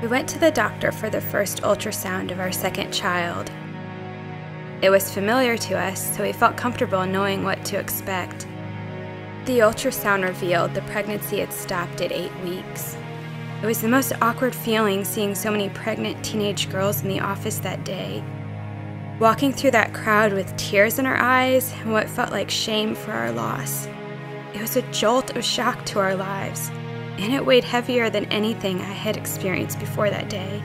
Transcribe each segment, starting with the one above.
We went to the doctor for the first ultrasound of our second child. It was familiar to us, so we felt comfortable knowing what to expect. The ultrasound revealed the pregnancy had stopped at 8 weeks. It was the most awkward feeling seeing so many pregnant teenage girls in the office that day. Walking through that crowd with tears in our eyes and what felt like shame for our loss. It was a jolt of shock to our lives, and it weighed heavier than anything I had experienced before that day.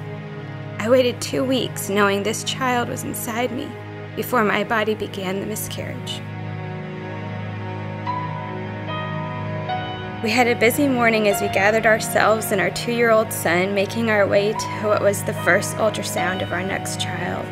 I waited 2 weeks knowing this child was inside me before my body began the miscarriage. We had a busy morning as we gathered ourselves and our 2-year-old son, making our way to what was the first ultrasound of our next child.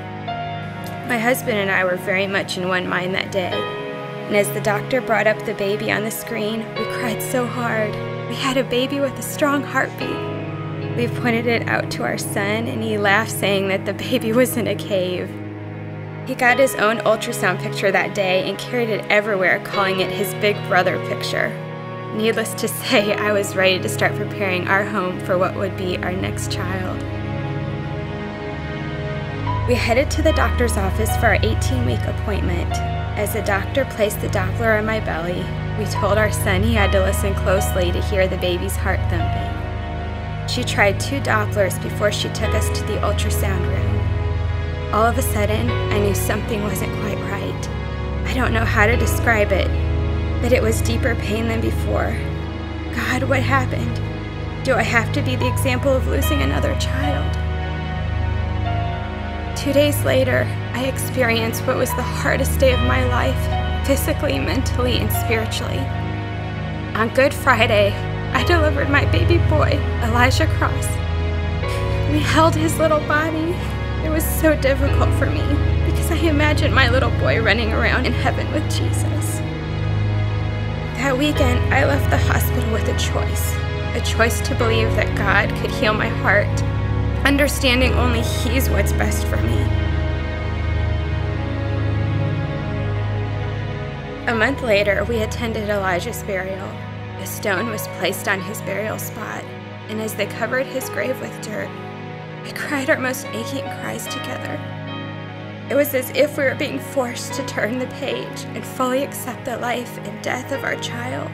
My husband and I were very much in one mind that day, and as the doctor brought up the baby on the screen, we cried so hard. We had a baby with a strong heartbeat. We pointed it out to our son, and he laughed, saying that the baby was in a cave. He got his own ultrasound picture that day and carried it everywhere, calling it his big brother picture. Needless to say, I was ready to start preparing our home for what would be our next child. We headed to the doctor's office for our 18-week appointment. As the doctor placed the Doppler on my belly, we told our son he had to listen closely to hear the baby's heart thumping. She tried 2 Dopplers before she took us to the ultrasound room. All of a sudden, I knew something wasn't quite right. I don't know how to describe it, but it was deeper pain than before. God, what happened? Do I have to be the example of losing another child? 2 days later, I experienced what was the hardest day of my life, physically, mentally, and spiritually. On Good Friday, I delivered my baby boy, Elijah Cross. We held his little body. It was so difficult for me because I imagined my little boy running around in heaven with Jesus. That weekend, I left the hospital with a choice to believe that God could heal my heart, understanding only He's what's best for me. A month later, we attended Elijah's burial. A stone was placed on his burial spot, and as they covered his grave with dirt, we cried our most aching cries together. It was as if we were being forced to turn the page and fully accept the life and death of our child.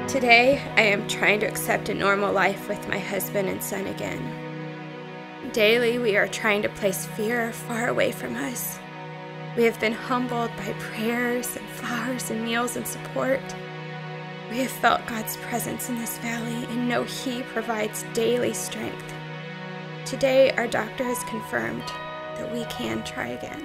Today, I am trying to accept a normal life with my husband and son again. Daily, we are trying to place fear far away from us. We have been humbled by prayers and flowers and meals and support. We have felt God's presence in this valley and know He provides daily strength. Today, our doctor has confirmed that we can try again.